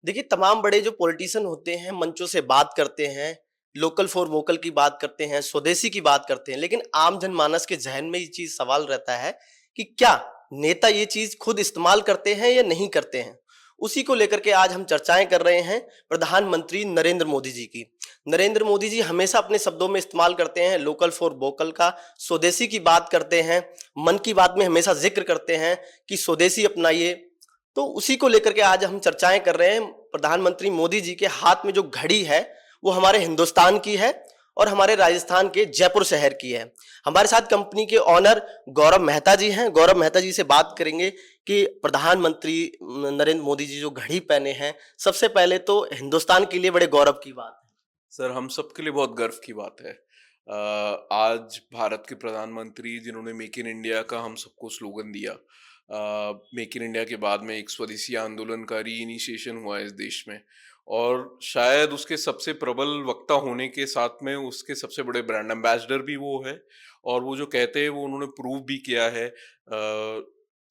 देखिए, तमाम बड़े जो पॉलिटिशियन होते हैं, मंचों से बात करते हैं, लोकल फॉर वोकल की बात करते हैं, स्वदेशी की बात करते हैं, लेकिन आम जनमानस के ज़हन में ये चीज़ सवाल रहता है कि क्या नेता ये चीज़ खुद इस्तेमाल करते हैं या नहीं करते हैं? उसी को लेकर के आज हम चर्चाएँ कर रहे हैं प्रधानमंत्री नरेंद्र मोदी जी की। नरेंद्र मोदी जी हमेशा अपने शब्दों में इस्तेमाल करते हैं लोकल फॉर वोकल का, स्वदेशी की बात करते हैं, मन की बात में हमेशा ज़िक्र करते हैं कि स्वदेशी अपनाइए। तो उसी को लेकर के आज हम चर्चाएं कर रहे हैं। प्रधानमंत्री मोदी जी के हाथ में जो घड़ी है वो हमारे हिंदुस्तान की है और हमारे राजस्थान के जयपुर शहर की है। हमारे साथ कंपनी के ऑनर गौरव मेहता जी हैं। गौरव मेहता जी से बात करेंगे कि प्रधानमंत्री नरेंद्र मोदी जी जो घड़ी पहने हैं, सबसे पहले तो हिंदुस्तान के लिए बड़े गौरव की बात है। सर, हम सबके लिए बहुत गर्व की बात है। आज भारत के प्रधानमंत्री जिन्होंने मेक इन इंडिया का हम सबको स्लोगन दिया। मेक इन इंडिया के बाद में एक स्वदेशी आंदोलन का री-इनिशिएशन हुआ है इस देश में और शायद उसके सबसे प्रबल वक्ता होने के साथ में उसके सबसे बड़े ब्रांड एम्बेसडर भी वो है और वो जो कहते हैं वो उन्होंने प्रूव भी किया है।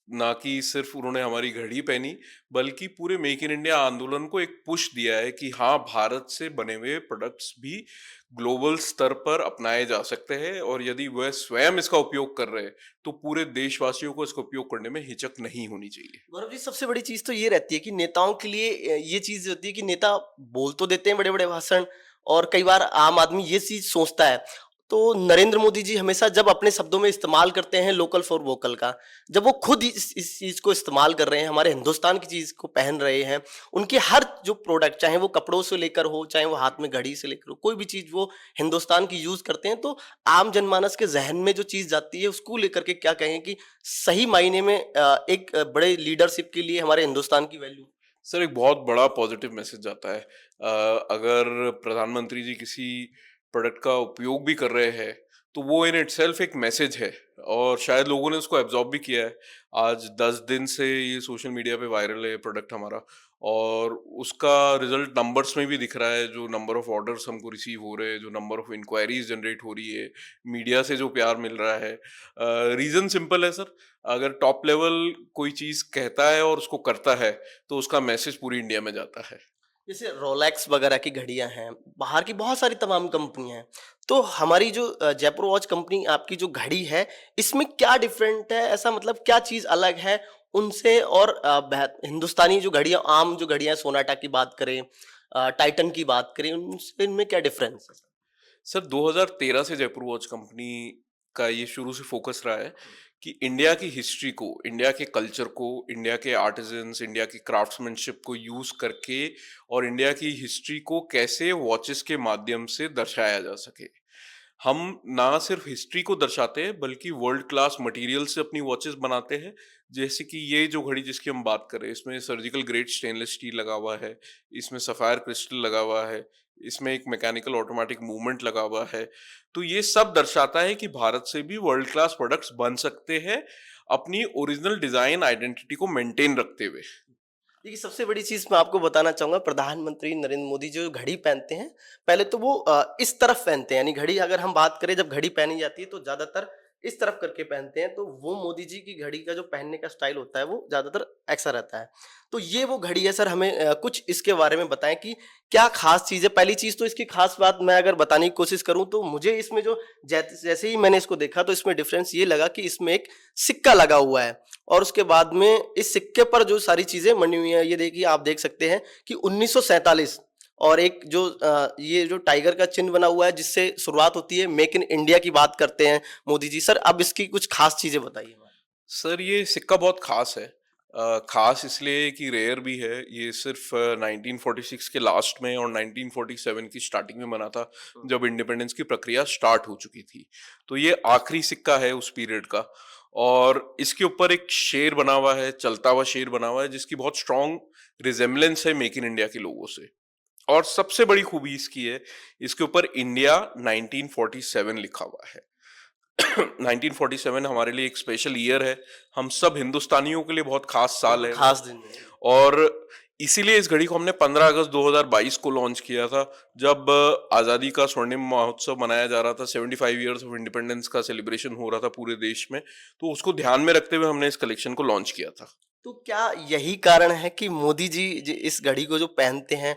ना कि सिर्फ उन्होंने हमारी घड़ी पहनी बल्कि पूरे मेक इन इंडिया आंदोलन को एक पुश दिया है कि हाँ, भारत से बने हुए प्रोडक्ट्स भी ग्लोबल स्तर पर अपनाए जा सकते हैं और यदि वह स्वयं इसका उपयोग कर रहे हैं तो पूरे देशवासियों को इसका उपयोग करने में हिचक नहीं होनी चाहिए। गौरव जी, सबसे बड़ी चीज तो ये रहती है कि नेताओं के लिए ये चीज होती है कि नेता बोल तो देते हैं बड़े बड़े भाषण, और कई बार आम आदमी ये चीज सोचता है। तो नरेंद्र मोदी जी हमेशा जब अपने शब्दों में इस्तेमाल करते हैं लोकल फॉर वोकल का, जब वो खुद इस चीज को इस्तेमाल कर रहे हैं, हमारे हिंदुस्तान की चीज को पहन रहे हैं, उनके हर जो प्रोडक्ट, चाहे वो कपड़ों से लेकर हो, चाहे वो हाथ में घड़ी से लेकर हो, कोई भी चीज वो हिंदुस्तान की यूज करते हैं, तो आम जनमानस के जहन में जो चीज जाती है उसको लेकर के क्या कहें कि सही मायने में एक बड़े लीडरशिप के लिए हमारे हिंदुस्तान की वैल्यू। सर, एक बहुत बड़ा पॉजिटिव मैसेज जाता है। अगर प्रधानमंत्री जी किसी प्रोडक्ट का उपयोग भी कर रहे हैं तो वो इन इटसेल्फ एक मैसेज है और शायद लोगों ने उसको एब्जॉर्ब भी किया है। आज 10 दिन से ये सोशल मीडिया पे वायरल है प्रोडक्ट हमारा और उसका रिजल्ट नंबर्स में भी दिख रहा है। जो नंबर ऑफ ऑर्डर्स हमको रिसीव हो रहे हैं, जो नंबर ऑफ इंक्वायरीज जनरेट हो रही है, मीडिया से जो प्यार मिल रहा है। रीजन सिंपल है सर। अगर टॉप लेवल कोई चीज कहता है और उसको करता है तो उसका मैसेज पूरी इंडिया में जाता है। जैसे रोलेक्स वगैरह की घड़ियां हैं, बाहर की बहुत सारी तमाम कंपनियां हैं, तो हमारी जो जयपुर वॉच कंपनी आपकी जो घड़ी है, इसमें क्या डिफरेंट है? ऐसा मतलब क्या चीज अलग है उनसे? और हिंदुस्तानी जो घड़ियां, आम जो घड़ियां, सोनाटा की बात करें, टाइटन की बात करें, उनसे इनमें क्या डिफरेंस है? सर, 2013 से जयपुर वॉच कंपनी का ये शुरू से फोकस रहा है कि इंडिया की हिस्ट्री को, इंडिया के कल्चर को, इंडिया के आर्टिजन्स, इंडिया की क्राफ्ट्समैनशिप को यूज करके और इंडिया की हिस्ट्री को कैसे वॉचेस के माध्यम से दर्शाया जा सके। हम ना सिर्फ हिस्ट्री को दर्शाते हैं बल्कि वर्ल्ड क्लास मटेरियल से अपनी वॉचेस बनाते हैं। जैसे कि ये जो घड़ी जिसकी हम बात करें, इसमें सर्जिकल ग्रेड स्टेनलेस स्टील लगा हुआ है, इसमें सफायर क्रिस्टल लगा हुआ है, इसमें एक मैकेनिकल ऑटोमेटिक मूवमेंट लगा हुआ है। तो ये सब दर्शाता है कि भारत से भी वर्ल्ड क्लास प्रोडक्ट्स बन सकते हैं अपनी ओरिजिनल डिजाइन आइडेंटिटी को मेंटेन रखते हुए। देखिए, सबसे बड़ी चीज़ मैं आपको बताना चाहूँगा, प्रधानमंत्री नरेंद्र मोदी जो घड़ी पहनते हैं, पहले तो वो इस तरफ पहनते हैं, यानी घड़ी अगर हम बात करें, जब घड़ी पहनी जाती है तो ज़्यादातर इस तरफ करके पहनते हैं, तो वो मोदी जी की घड़ी का जो पहनने का स्टाइल होता है वो ज़्यादातर ऐसा रहता है। तो ये वो घड़ी है सर, हमें कुछ इसके बारे में बताएँ कि क्या ख़ास चीज़ है? पहली चीज़ तो इसकी ख़ास बात मैं अगर बताने की कोशिश करूँ तो मुझे इसमें जो जैसे ही मैंने इसको देखा तो इसमें डिफ़रेंस ये लगा कि इसमें एक सिक्का लगा हुआ है। और उसके बाद में इस सिक्के पर जो सारी चीजें बनी हुई हैं, ये देखिए, आप देख सकते हैं कि 1947, और एक जो ये जो टाइगर का चिन्ह बना हुआ है जिससे शुरुआत होती है, मेक इन इंडिया की बात करते हैं मोदी जी। सर, अब इसकी कुछ खास चीजें बताइए हमें। सर, ये सिक्का बहुत खास है। खास इसलिए कि रेयर भी है। ये सिर्फ 1946 के लास्ट में और 1947 की स्टार्टिंग में बना था, जब इंडिपेंडेंस की प्रक्रिया स्टार्ट हो चुकी थी। तो ये आखिरी सिक्का है उस पीरियड का और इसके ऊपर एक शेर बना हुआ है, चलता हुआ शेर बना हुआ है, जिसकी बहुत स्ट्रॉन्ग रिजेम्बलेंस है मेक इन इंडिया के लोगों से। और सबसे बड़ी खूबी इसकी है, इसके ऊपर इंडिया 1947 लिखा हुआ है। 1947 हमारे लिए एक स्पेशल ईयर है। हम सब हिंदुस्तानियों के लिए बहुत खास साल बिल्कुल है वो। खास दिन है। और इसीलिए इस घड़ी को हमने 15 अगस्त 2022 को लॉन्च किया था, जब आज़ादी का स्वर्णिम महोत्सव मनाया जा रहा था। 75 इयर्स ऑफ इंडिपेंडेंस का सेलिब्रेशन हो रहा था पूरे देश में। तो उसको ध्यान में रखते हुए हमने इस कलेक्शन को लॉन्च किया था। तो क्या यही कारण है कि मोदी जी इस घड़ी को जो पहनते हैं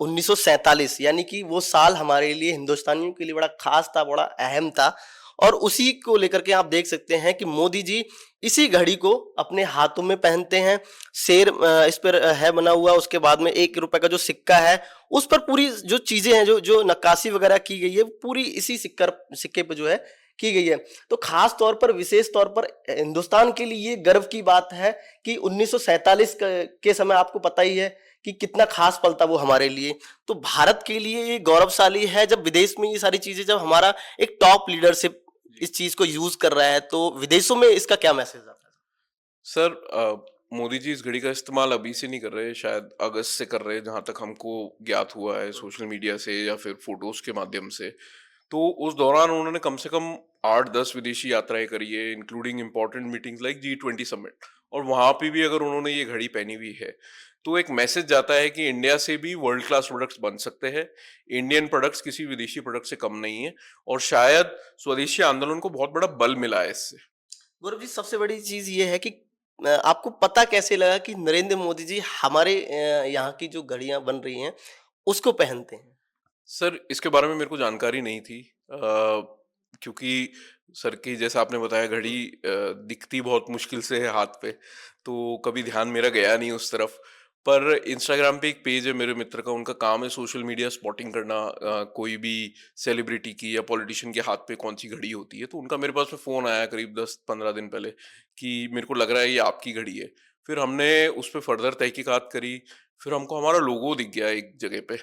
1947, यानी कि वो साल हमारे लिए हिंदुस्तानियों के लिए बड़ा खास था, बड़ा अहम था, और उसी को लेकर के आप देख सकते हैं कि मोदी जी इसी घड़ी को अपने हाथों में पहनते हैं। शेर इस पर है बना हुआ, उसके बाद में 1 रुपए का जो सिक्का है उस पर पूरी जो चीजें हैं, जो जो नक्काशी वगैरह की गई है, पूरी इसी सिक्के पे जो है की गई है। तो खास तौर पर, विशेष तौर पर हिंदुस्तान के लिए ये गर्व की बात है कि 1947 के समय आपको पता ही है कि कितना खास पल था वो हमारे लिए। तो भारत के लिए ये गौरवशाली है जब विदेश में ये सारी चीजें, जब हमारा एक टॉप लीडरशिप इस चीज को यूज कर रहा है, तो विदेशों में इसका क्या मैसेज आता है? सर मोदी जी इस घड़ी का इस्तेमाल अभी से नहीं कर रहे, शायद अगस्त से कर रहे हैं, जहाँ तक हमको ज्ञात हुआ है सोशल मीडिया से या फिर फोटोज के माध्यम से। तो उस दौरान उन्होंने कम से कम 8-10 विदेशी यात्राएं करी है, including important meetings like G20 summit. और वहां पे भी अगर उन्होंने ये घड़ी पहनी हुई है तो एक मैसेज जाता है कि इंडिया से भी वर्ल्ड क्लास प्रोडक्ट्स बन सकते हैं। इंडियन प्रोडक्ट्स किसी विदेशी प्रोडक्ट से कम नहीं है, और शायद स्वदेशी आंदोलन को बहुत बड़ा बल मिला है इससे। गौरव जी, सबसे बड़ी चीज ये है कि आपको पता कैसे लगा कि नरेंद्र मोदी जी हमारे यहाँ की जो घड़ियां बन रही हैं उसको पहनते हैं? सर इसके बारे में मेरे को जानकारी नहीं थी, क्योंकि सर की जैसा आपने बताया घड़ी दिखती बहुत मुश्किल से है हाथ पे, तो कभी ध्यान मेरा गया नहीं उस तरफ। पर इंस्टाग्राम पे एक पेज है मेरे मित्र का, उनका काम है सोशल मीडिया स्पॉटिंग करना, कोई भी सेलिब्रिटी की या पॉलिटिशियन के हाथ पे कौन सी घड़ी होती है। तो उनका मेरे पास में फ़ोन आया करीब 10-15 दिन पहले कि मेरे को लग रहा है ये आपकी घड़ी है। फिर हमने उस पे फर्दर तहकीकात करी, फिर हमको हमारा लोगो दिख गया एक जगह पे,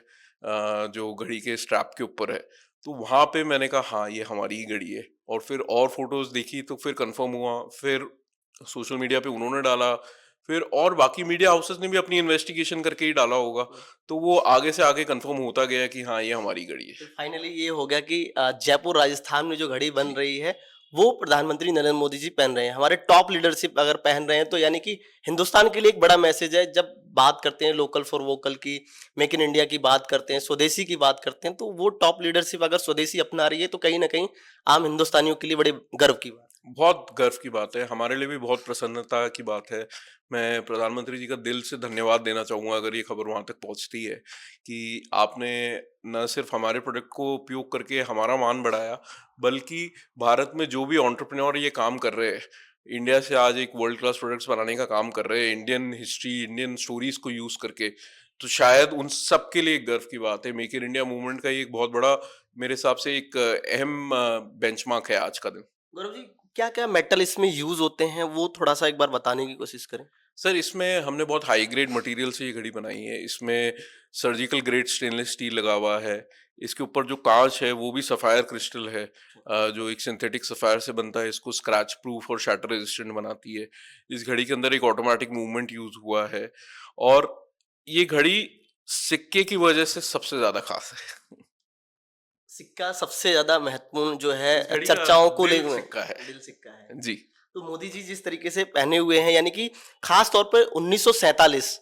जो घड़ी के स्ट्रैप के ऊपर है। तो वहाँ पे मैंने कहा हाँ, ये हमारी ही घड़ी है। और फिर और फ़ोटोज़ देखी तो फिर कन्फर्म हुआ, फिर सोशल मीडिया पे उन्होंने डाला, फिर और बाकी मीडिया हाउसेस ने भी अपनी इन्वेस्टिगेशन करके ही डाला होगा। तो वो आगे से आगे कन्फर्म होता गया कि हाँ, ये हमारी घड़ी है। फिर फाइनली ये हो गया कि जयपुर राजस्थान में जो घड़ी बन रही है वो प्रधानमंत्री नरेंद्र मोदी जी पहन रहे हैं, हमारे टॉप लीडरशिप अगर पहन रहे हैं, तो यानी कि हिंदुस्तान के लिए एक बड़ा मैसेज है। जब बात करते हैं लोकल फॉर वोकल की, मेक इन इंडिया की बात करते हैं, स्वदेशी की बात करते हैं, तो वो टॉप लीडरशिप अगर स्वदेशी अपना रही है तो कहीं ना कहीं आम हिंदुस्तानियों के लिए बड़े गर्व की बात बहुत गर्व की बात है, हमारे लिए भी बहुत प्रसन्नता की बात है। मैं प्रधानमंत्री जी का दिल से धन्यवाद देना चाहूँगा अगर ये खबर वहाँ तक पहुँचती है, कि आपने न सिर्फ हमारे प्रोडक्ट को उपयोग करके हमारा मान बढ़ाया, बल्कि भारत में जो भी एंटरप्रेन्योर ये काम कर रहे हैं, इंडिया से आज एक वर्ल्ड क्लास प्रोडक्ट्स बनाने का काम कर रहे हैं, इंडियन हिस्ट्री, इंडियन स्टोरीज को यूज़ करके, तो शायद उन सब के लिए एक गर्व की बात है। मेक इन इंडिया मूवमेंट का ये एक बहुत बड़ा, मेरे हिसाब से एक अहम बेंचमार्क है आज का दिन। है। गौरव जी, क्या क्या मेटल इसमें यूज होते हैं वो थोड़ा सा एक बार बताने की कोशिश करें? सर इसमें हमने बहुत हाई ग्रेड मटेरियल से ये घड़ी बनाई है। इसमें सर्जिकल ग्रेड स्टेनलेस स्टील लगा हुआ है। इसके ऊपर जो कांच है वो भी सफ़ायर क्रिस्टल है, जो एक सिंथेटिक सफ़ायर से बनता है। इसको स्क्रैच प्रूफ और शैटर रेजिस्टेंट बनाती है। इस घड़ी के अंदर एक ऑटोमेटिक मूवमेंट यूज़ हुआ है, और ये घड़ी सिक्के की वजह से सबसे ज़्यादा खास है। सिक्का सबसे ज्यादा महत्वपूर्ण जो है इस घड़ी का चर्चाओं को ले, दिल सिक्का है। दिल सिक्का है। जी। तो मोदी जी जिस तरीके से पहने हुए हैं, यानी कि खास तौर पर 1947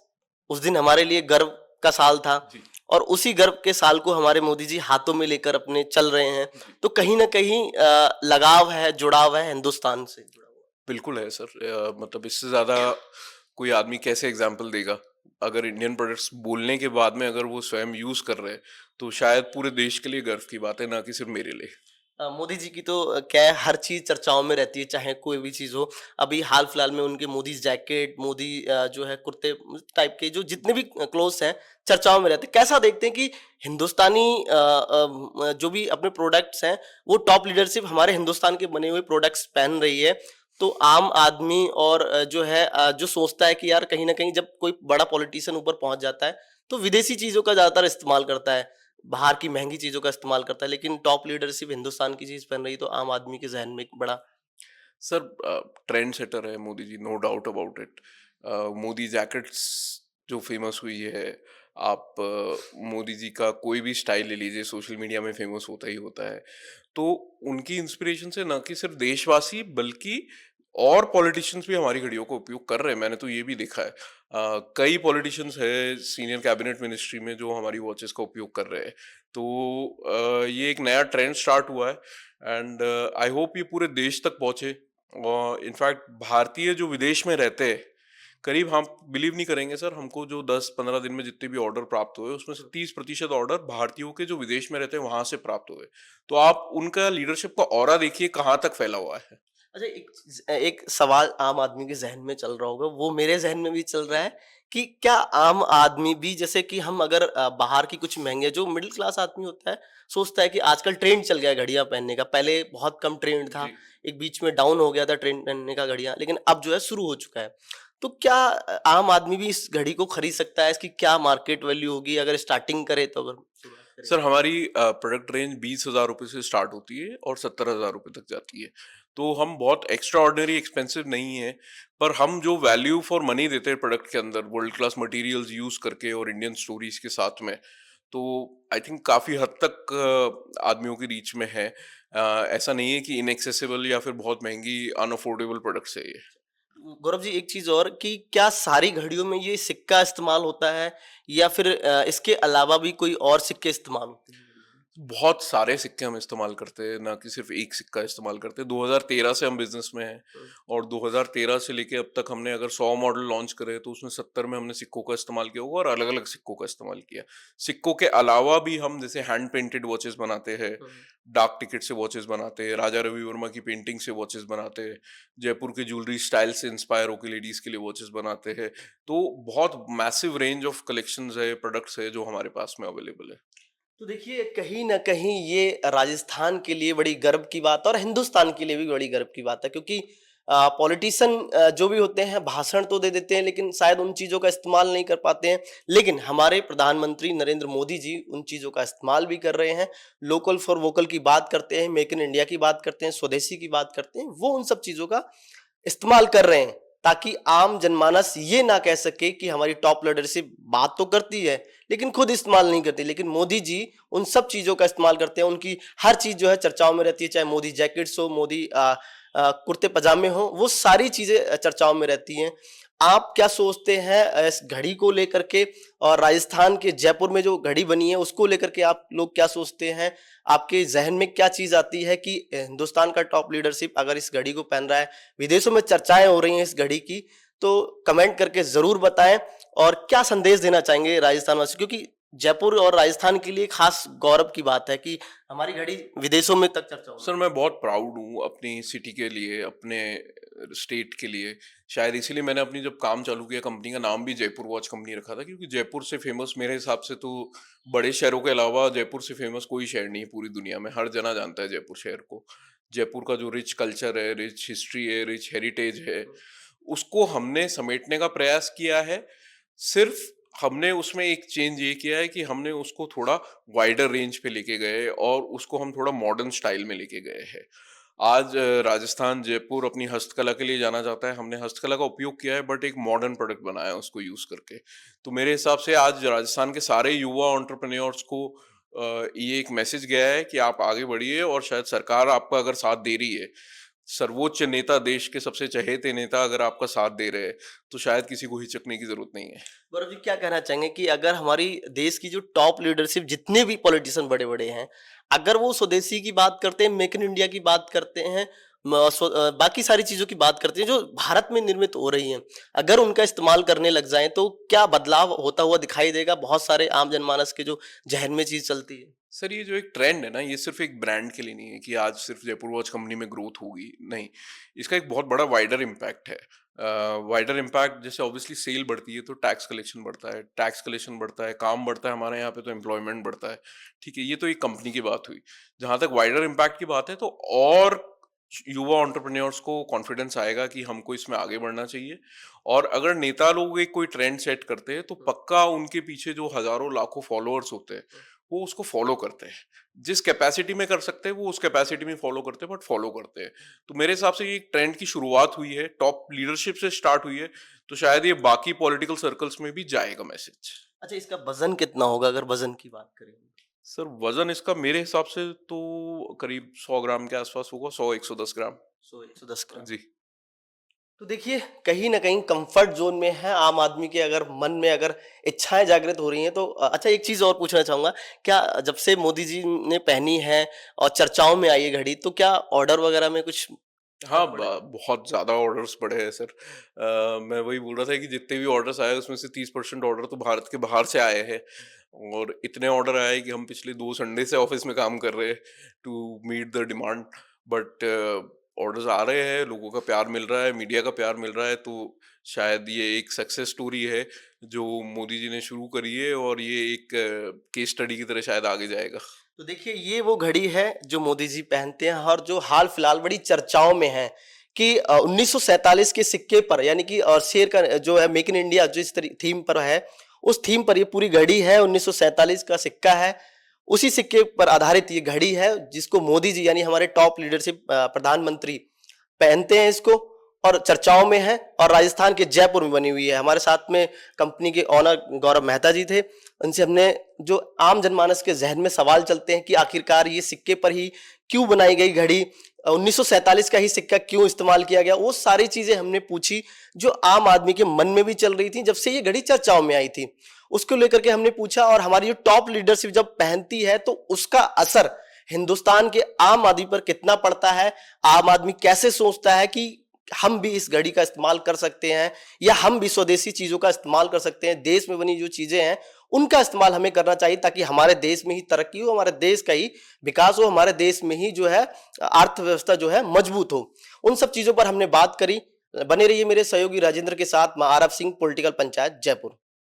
उस दिन हमारे लिए गर्व का साल था, जी। और उसी गर्व के साल को हमारे मोदी जी हाथों में लेकर अपने चल रहे हैं। जी। तो कहीं ना कहीं लगाव है, जुड़ाव है हिंदुस्तान से जुड़ा हुआ। बिल्कुल है सर, मतलब इससे ज्यादा कोई आदमी कैसे एग्जाम्पल देगा। अगर इंडियन प्रोडक्ट्स बोलने के बाद में अगर वो स्वयं यूज कर रहे हैं, तो शायद पूरे देश के लिए गर्व की बात है, ना कि सिर्फ मेरे लिए। मोदी जी की तो क्या है, हर चीज चर्चाओं में रहती है, चाहे कोई भी चीज हो। अभी हाल फिलहाल में उनके मोदी जैकेट, मोदी जो है कुर्ते टाइप के जो जितने भी क्लोथ्स हैं चर्चाओं में रहते हैं। कैसा देखते हैं कि हिंदुस्तानी जो भी अपने प्रोडक्ट्स हैं वो टॉप लीडरशिप हमारे हिंदुस्तान के बने हुए प्रोडक्ट्स पहन रही है, तो आम आदमी और जो है जो सोचता है कि यार कहीं ना कहीं जब कोई बड़ा पॉलिटिशियन ऊपर पहुंच जाता है तो विदेशी चीजों का ज्यादातर इस्तेमाल करता है, बाहर की महंगी चीजों का इस्तेमाल करता है, लेकिन टॉप लीडरशिप हिंदुस्तान की चीज पहन रही तो आम आदमी के जहन में एक बड़ा। सर ट्रेंड सेटर है Modi ji, no doubt about it. Modi jackets जो फेमस हुई है, आप मोदी जी का कोई भी स्टाइल ले लीजिए, सोशल मीडिया में फेमस होता ही होता है। तो उनकी इंस्पिरेशन से न कि सिर्फ देशवासी बल्कि और पॉलिटिशियंस भी हमारी घड़ियों का उपयोग कर रहे हैं। मैंने तो ये भी देखा है, कई पॉलिटिशियंस है सीनियर कैबिनेट मिनिस्ट्री में जो हमारी वॉचेस का उपयोग कर रहे हैं। तो ये एक नया ट्रेंड स्टार्ट हुआ है, एंड आई होप ये पूरे देश तक पहुंचे। इनफैक्ट भारतीय जो विदेश में रहते हैं, करीब हम बिलीव नहीं करेंगे सर, हमको जो 10-15 दिन में जितने भी ऑर्डर प्राप्त हुए उसमें से 30% ऑर्डर भारतीयों के जो विदेश में रहते हैं वहां से प्राप्त हुए। तो आप उनका लीडरशिप का ऑरा देखिए कहाँ तक फैला हुआ है। अच्छा, एक सवाल आम आदमी के ज़हन में चल रहा होगा, वो मेरे ज़हन में भी चल रहा है कि क्या आम आदमी भी, जैसे कि हम अगर बाहर की कुछ महँगे, जो मिडिल क्लास आदमी होता है, सोचता है कि आजकल ट्रेंड चल गया है घड़ियाँ पहनने का, पहले बहुत कम ट्रेंड था, जी। एक बीच में डाउन हो गया था ट्रेंड पहनने का घड़ियाँ, लेकिन अब जो है शुरू हो चुका है। तो क्या आम आदमी भी इस घड़ी को खरीद सकता है? इसकी क्या मार्केट वैल्यू होगी अगर स्टार्टिंग करे तो, अगर शुरुआत करे? सर हमारी प्रोडक्ट रेंज 20,000 रुपये से स्टार्ट होती है और 70,000 रुपये तक जाती है। तो हम बहुत एक्स्ट्रा ऑर्डिनरी एक्सपेंसिव नहीं है, पर हम जो वैल्यू फॉर मनी देते हैं प्रोडक्ट के अंदर वर्ल्ड क्लास मटेरियल्स यूज करके और इंडियन स्टोरीज के साथ में, तो आई थिंक काफी हद तक आदमियों की रीच में है। ऐसा नहीं है कि इनएक्सेसिबल या फिर बहुत महंगी अनअफोर्डेबल प्रोडक्ट्स है ये। गौरव जी, एक चीज और, कि क्या सारी घड़ियों में ये सिक्का इस्तेमाल होता है या फिर इसके अलावा भी कोई और सिक्के इस्तेमाल होते हैं घड़ियों में? बहुत सारे सिक्के हम इस्तेमाल करते हैं, ना कि सिर्फ एक सिक्का इस्तेमाल करते हैं। 2013 से हम बिजनेस में हैं हम्म। और 2013 से लेके अब तक हमने अगर 100 मॉडल लॉन्च करे तो उसमें 70 में हमने सिक्कों का इस्तेमाल किया होगा और अलग अलग सिक्कों का इस्तेमाल किया। सिक्कों के अलावा भी हम जैसे हैंड पेंटेड वॉचेस बनाते हैं, हम्म। डाक टिकट से वॉचेस बनाते हैं, राजा रवि वर्मा की पेंटिंग से वॉचेस बनाते हैं, जयपुर के ज्वेलरी स्टाइल से इंस्पायर होकर लेडीज के लिए वॉचेस बनाते हैं। तो बहुत मैसिव रेंज ऑफ कलेक्शंस है, प्रोडक्ट्स है जो हमारे पास में अवेलेबल है। तो देखिए, कहीं न कहीं ये राजस्थान के लिए बड़ी गर्व की बात है और हिंदुस्तान के लिए भी बड़ी गर्व की बात है, क्योंकि पॉलिटिशियन जो भी होते हैं भाषण तो दे देते हैं, लेकिन शायद उन चीज़ों का इस्तेमाल नहीं कर पाते हैं। लेकिन हमारे प्रधानमंत्री नरेंद्र मोदी जी उन चीज़ों का इस्तेमाल भी कर रहे हैं। लोकल फॉर वोकल की बात करते हैं, मेक इन इंडिया की बात करते हैं, स्वदेशी की बात करते हैं। वो उन सब चीज़ों का इस्तेमाल कर रहे हैं, ताकि आम जनमानस ये ना कह सके कि हमारी टॉप लीडरशिप बात तो करती है लेकिन खुद इस्तेमाल नहीं करती। लेकिन मोदी जी उन सब चीजों का इस्तेमाल करते हैं, उनकी हर चीज जो है चर्चाओं में रहती है, चाहे मोदी जैकेट्स हो, मोदी कुर्ते पजामे हो, वो सारी चीजें चर्चाओं में रहती हैं। आप क्या सोचते हैं इस घड़ी को लेकर के, और राजस्थान के जयपुर में जो घड़ी बनी है उसको लेकर के आप लोग क्या सोचते हैं? आपके जहन में क्या चीज आती है कि हिंदुस्तान का टॉप लीडरशिप अगर इस घड़ी को पहन रहा है, विदेशों में चर्चाएं हो रही हैं इस घड़ी की, तो कमेंट करके जरूर बताएं। और क्या संदेश देना चाहेंगे राजस्थान वासी, क्योंकि जयपुर और राजस्थान के लिए खास गौरव की बात है कि हमारी घड़ी विदेशों में तक चर्चा हो रही सर मैं बहुत प्राउड हूँ अपनी सिटी के लिए, अपने स्टेट के लिए। शायद इसीलिए मैंने अपनी जब काम चालू किया कंपनी का नाम भी जयपुर वॉच कंपनी रखा था, क्योंकि जयपुर से फेमस मेरे हिसाब से तो बड़े शहरों के अलावा जयपुर से फेमस कोई शहर नहीं है पूरी दुनिया में। हर जना जानता है जयपुर शहर को। जयपुर का जो रिच कल्चर है, रिच हिस्ट्री है, रिच हेरिटेज है, है। उसको हमने समेटने का प्रयास किया है। सिर्फ हमने उसमें एक चेंज ये किया है कि हमने उसको थोड़ा वाइडर रेंज पे लेके गए और उसको हम थोड़ा मॉडर्न स्टाइल में लेके गए हैं। आज राजस्थान जयपुर अपनी हस्तकला के लिए जाना जाता है। हमने हस्तकला का उपयोग किया है बट एक मॉडर्न प्रोडक्ट बनाया है उसको यूज करके। तो मेरे हिसाब से आज राजस्थान के सारे युवा एंटरप्रेन्योर्स को ये एक मैसेज गया है कि आप आगे बढ़िए, और शायद सरकार आपका अगर साथ दे रही है, सर्वोच्च नेता, देश के सबसे चहेते नेता अगर आपका साथ दे रहे हैं, तो शायद किसी को हिचकने की जरूरत नहीं है। गौरव जी, क्या कहना चाहेंगे कि अगर हमारी देश की जो टॉप लीडरशिप, जितने भी पॉलिटिशियन बड़े बड़े हैं, अगर वो स्वदेशी की बात करते हैं, मेक इन इंडिया की बात करते हैं, बाकी सारी चीजों की बात करते हैं जो भारत में निर्मित हो रही हैं, अगर उनका इस्तेमाल करने लग जाएं, तो क्या बदलाव होता हुआ दिखाई देगा बहुत सारे आम जनमानस के जो जहन में चीज चलती है? सर ये जो एक ट्रेंड है ना, ये सिर्फ एक ब्रांड के लिए नहीं है कि आज सिर्फ जयपुर वॉच कंपनी में ग्रोथ होगी, नहीं। इसका एक बहुत बड़ा वाइडर इम्पैक्ट है। वाइडर इम्पैक्ट जैसे ऑब्वियसली सेल बढ़ती है तो टैक्स कलेक्शन बढ़ता है, टैक्स कलेक्शन बढ़ता है, काम बढ़ता है हमारे यहाँ पे, तो एम्प्लॉयमेंट बढ़ता है। ठीक है, ये तो एक कंपनी की बात हुई। जहां तक वाइडर इम्पैक्ट की बात है, तो और युवा एंटरप्रेन्योर्स को कॉन्फिडेंस आएगा कि हमको इसमें आगे बढ़ना चाहिए। और अगर नेता लोग एक कोई ट्रेंड सेट करते हैं तो पक्का उनके पीछे जो हजारों लाखों फॉलोअर्स होते हैं वो उसको फॉलो करते हैं। जिस कैपेसिटी में कर सकते हैं वो उस कैपेसिटी में फॉलो करते हैं, बट फॉलो करते हैं। तो मेरे हिसाब से ये एक ट्रेंड की शुरुआत हुई है, टॉप लीडरशिप से स्टार्ट हुई है, तो शायद ये बाकी पॉलिटिकल सर्कल्स में भी जाएगा मैसेज। अच्छा, इसका वजन कितना होगा अगर वजन की बात करें? सर वजन इसका मेरे हिसाब से तो करीब 100 ग्राम के आसपास होगा, 100-110 ग्राम। 100-110 ग्राम। जी। तो देखिए, कहीं न कहीं कंफर्ट ज़ोन में है आम आदमी के, अगर मन में अगर इच्छाएँ जागृत हो रही हैं तो अच्छा, एक चीज़ और पूछना चाहूँगा, क्या जब से मोदी जी ने पहनी है और चर्चाओं में आई है घड़ी, तो क्या ऑर्डर वगैरह में कुछ हाँ, बहुत बड़े। बहुत ज़्यादा ऑर्डर्स पड़े हैं सर। मैं वही बोल रहा था कि जितने भी ऑर्डर्स आए उसमें से 30% ऑर्डर तो भारत के बाहर से आए हैं, और इतने ऑर्डर आए कि हम पिछले 2 संडे से ऑफिस में काम कर रहे हैं to meet the demand. But orders आ रहे हैं, लोगों का प्यार मिल रहा है, मीडिया का प्यार मिल रहा है, तो शायद ये एक सक्सेस स्टोरी है जो मोदी जी ने शुरू करी है, और ये एक केस स्टडी की तरह शायद आगे जाएगा। तो देखिए ये वो घड़ी है जो मोदी जी पहनते हैं और जो हाल फिलहाल बड़ी चर्चाओं में है कि 1947 के सिक्के पर यानी कि और शेर का जो है मेक इन इंडिया जिस थीम पर है उस थीम पर ये पूरी घड़ी है 1947 का सिक्का है। उसी सिक्के पर आधारित ये घड़ी है जिसको मोदी जी यानी हमारे टॉप लीडरशिप प्रधानमंत्री पहनते हैं इसको और चर्चाओं में है और राजस्थान के जयपुर में बनी हुई है। हमारे साथ में कंपनी के ऑनर गौरव मेहता जी थे, उनसे हमने जो आम जनमानस के जहन में सवाल चलते हैं कि आखिरकार ये सिक्के पर ही क्यों बनाई गई घड़ी, 1947 का ही सिक्का क्यों इस्तेमाल किया गया, वो सारी चीजें हमने पूछी जो आम आदमी के मन में भी चल रही थी जब से ये घड़ी चर्चाओं में आई थी। उसको लेकर के हमने पूछा और हमारी जो टॉप लीडरशिप जब पहनती है तो उसका असर हिंदुस्तान के आम आदमी पर कितना पड़ता है, आम आदमी कैसे सोचता है कि हम भी इस घड़ी का इस्तेमाल कर सकते हैं या हम भी स्वदेशी चीजों का इस्तेमाल कर सकते हैं, देश में बनी जो चीजें हैं उनका इस्तेमाल हमें करना चाहिए ताकि हमारे देश में ही तरक्की हो, हमारे देश का ही विकास हो, हमारे देश में ही जो है अर्थव्यवस्था जो है मजबूत हो। उन सब चीजों पर हमने बात करी। बने रहिए मेरे सहयोगी राजेंद्र के साथ। मैं आरव सिंह, पॉलिटिकल पंचायत जयपुर।